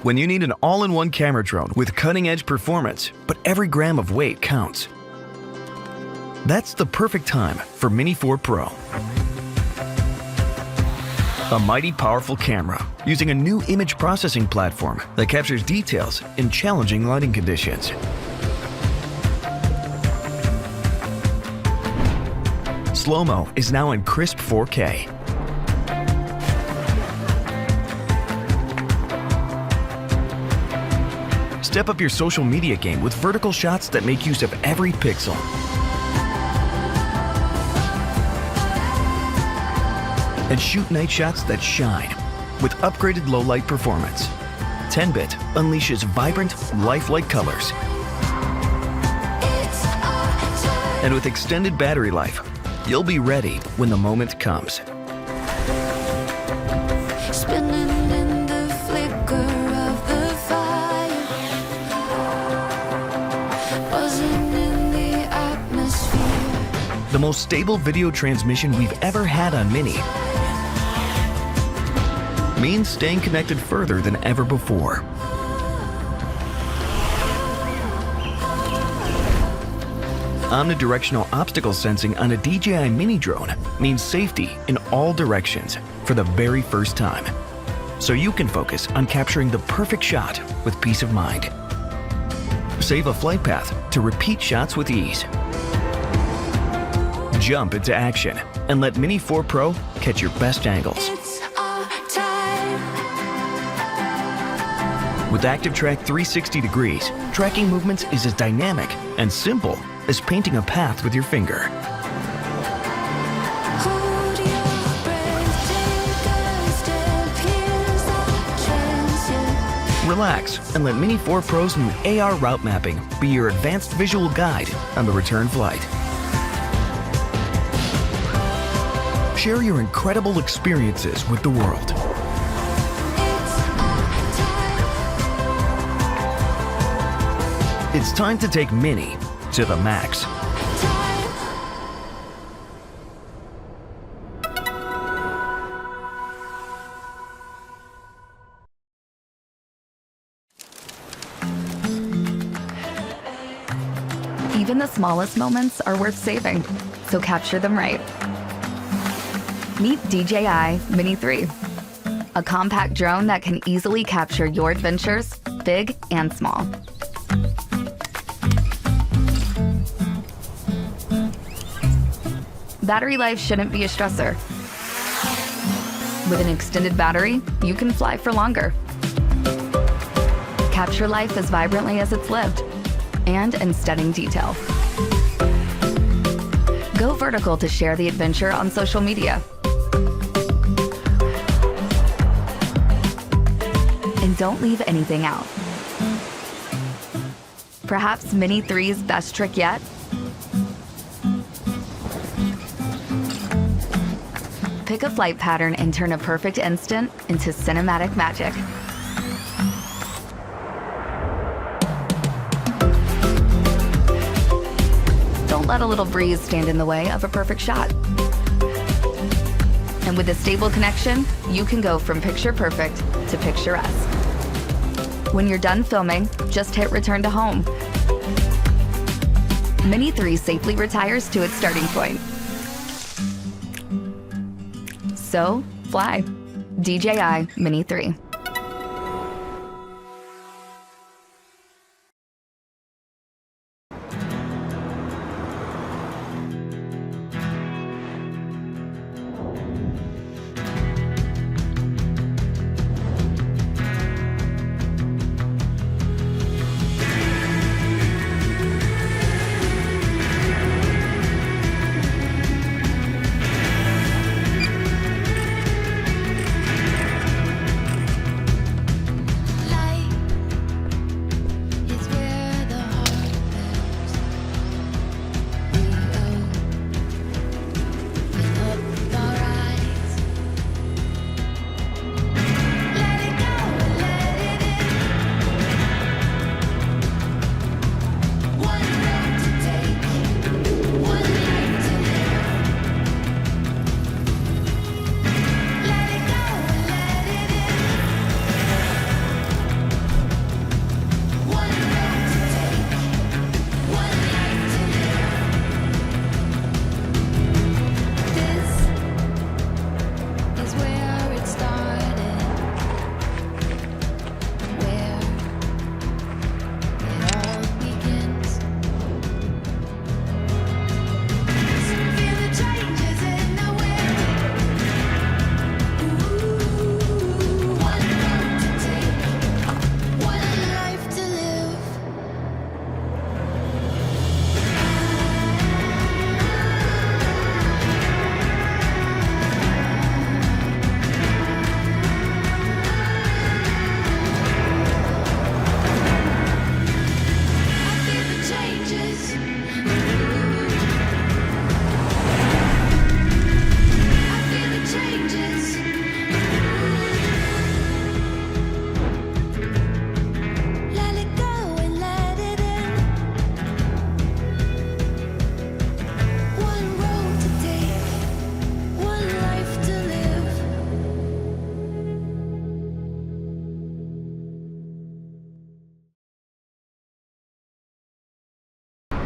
When you need an all-in-one camera drone with cutting-edge performance, but every gram of weight counts. That's the perfect time for Mini 4 Pro. A mighty powerful camera using a new image processing platform that captures details in challenging lighting conditions. Slow-mo is now in crisp 4K. Step up your social media game with vertical shots that make use of every pixel. And shoot night shots that shine with upgraded low-light performance. 10-bit unleashes vibrant, lifelike colors. And with extended battery life, you'll be ready when the moment comes. Spinning in the flicker of the fire, buzzing in the atmosphere. The most stable video transmission we've ever had on Mini means staying connected further than ever before. Omnidirectional obstacle sensing on a DJI Mini drone means safety in all directions for the very first time. So you can focus on capturing the perfect shot with peace of mind. Save a flight path to repeat shots with ease. Jump into action and let Mini 4 Pro catch your best angles. It's our time. With Active Track 360 degrees, tracking movements is as dynamic and simple as painting a path with your finger. Hold your breath, take a step, here's the chance. Relax and let Mini 4 Pro's new AR route mapping be your advanced visual guide on the return flight. Share your incredible experiences with the world. It's time to take Mini to the max. Even the smallest moments are worth saving, so capture them right. Meet DJI Mini 3, a compact drone that can easily capture your adventures, big and small. Battery life shouldn't be a stressor. With an extended battery, you can fly for longer. Capture life as vibrantly as it's lived, and in stunning detail. Go vertical to share the adventure on social media. And don't leave anything out. Perhaps Mini 3's best trick yet? Pick a flight pattern and turn a perfect instant into cinematic magic. Don't let a little breeze stand in the way of a perfect shot. And with a stable connection, you can go from picture perfect to picturesque. When you're done filming, just hit return to home. Mini 3 safely retires to its starting point. So, fly. DJI Mini 3.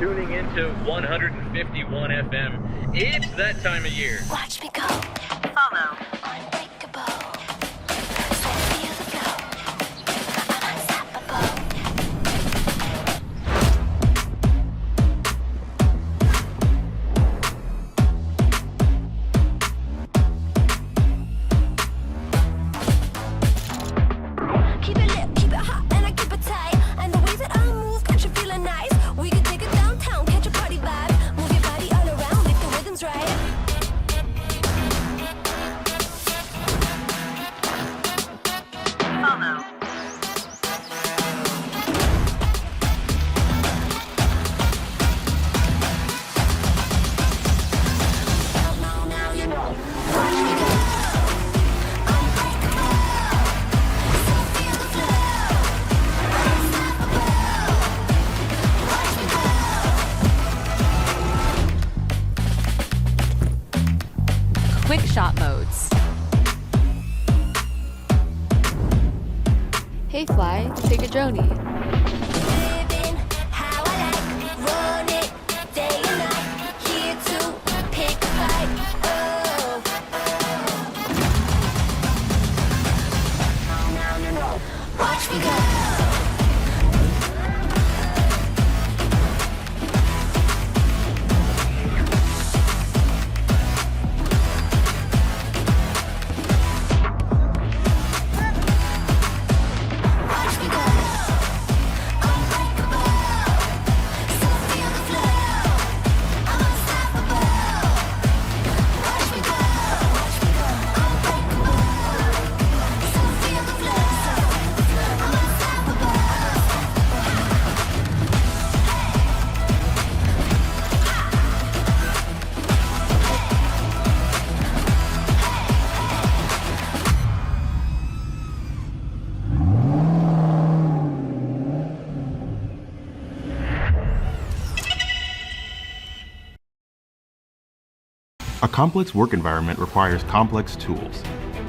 tuning into 151 FM. It's that time of year. Watch me go. Follow. Unbreakable. So feel the flow. I'm unstoppable. Keep it lit, keep it hot, and I keep it tight. And the way that I move got you feeling nice. We can take it downtown, catch a party vibe. Move your body all around if the rhythm's right. Follow. Now you know. Watch me go. Unbreakable. So feel the flow. Unstoppable. Watch me go. Quick shot modes. Hey Fly, take a droney. Living how I like, run it day and night. Here to pick a fight. Oh, no. Watch me go. Watch me go. Unbreakable. So feel the flow. I'm unstoppable. Watch me go. Unbreakable. So feel the flow. I'm unstoppable. A complex work environment requires complex tools.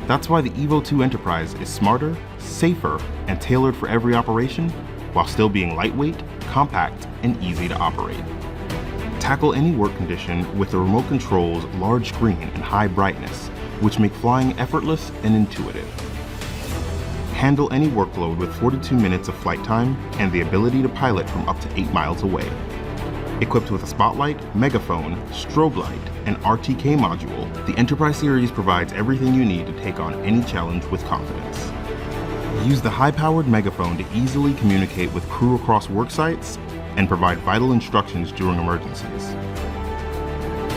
That's why the Evo 2 Enterprise is smarter, safer, and tailored for every operation, while still being lightweight, compact, and easy to operate. Tackle any work condition with the remote control's large screen and high brightness, which make flying effortless and intuitive. Handle any workload with 42 minutes of flight time and the ability to pilot from up to 8 miles away. Equipped with a spotlight, megaphone, strobe light, and RTK module, the Enterprise series provides everything you need to take on any challenge with confidence. Use the high-powered megaphone to easily communicate with crew across work sites and provide vital instructions during emergencies.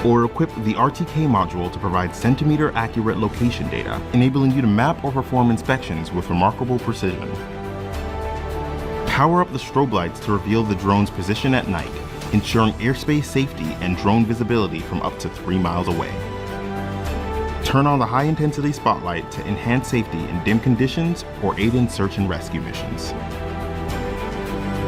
Or equip the RTK module to provide centimeter-accurate location data, enabling you to map or perform inspections with remarkable precision. Power up the strobe lights to reveal the drone's position at night, ensuring airspace safety and drone visibility from up to 3 miles away. Turn on the high-intensity spotlight to enhance safety in dim conditions or aid in search and rescue missions.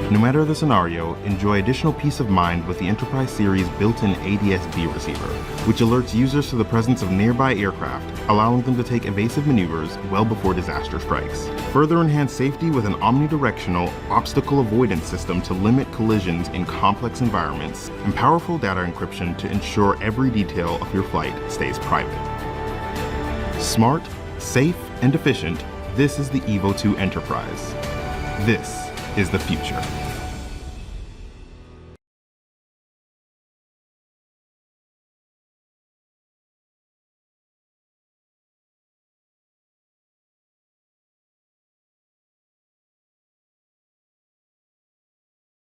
No matter the scenario, enjoy additional peace of mind with the Enterprise series' built-in ADS-B receiver, which alerts users to the presence of nearby aircraft, allowing them to take evasive maneuvers well before disaster strikes. Further enhance safety with an omnidirectional obstacle avoidance system to limit collisions in complex environments, and powerful data encryption to ensure every detail of your flight stays private. Smart, safe, and efficient, this is the Evo 2 Enterprise. This is the future.